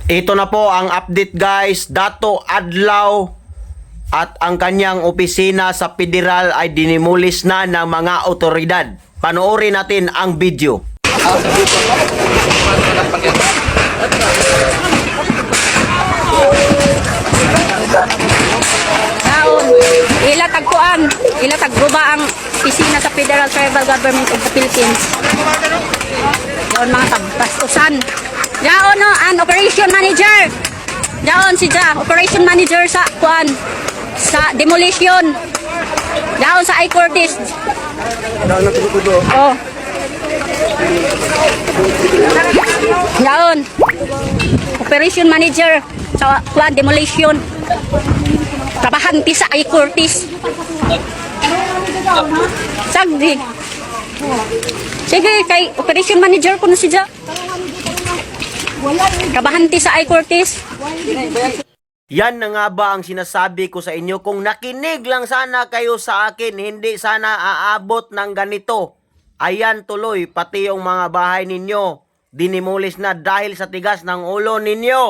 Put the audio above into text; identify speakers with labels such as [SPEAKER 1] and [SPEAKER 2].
[SPEAKER 1] Ito na po ang update guys. Dato Adlaw at ang kanyang opisina sa federal ay dinimulis na ng mga otoridad. Panoorin natin ang video.
[SPEAKER 2] Naon, ilatag gruba ang opisina sa Federal Tribal Government of the Philippines. Yaon mga tabbastusan. Yaon no, an operation manager. Yaon si Ja, operation manager sa kuan sa demolition. Yaon sa I-Cortis. Oh. Yaon. Operation manager sa kuan demolition. Trabahanti sa I-Cortis. Sagdi. Sige, kay operation manager ko na si Ja. Trabahanti sa I-Cortis.
[SPEAKER 1] Yan na nga ba ang sinasabi ko sa inyo? Kung nakinig lang sana kayo sa akin, hindi sana aabot ng ganito. Ayan tuloy, pati yung mga bahay ninyo, dinimulis na dahil sa tigas ng ulo ninyo.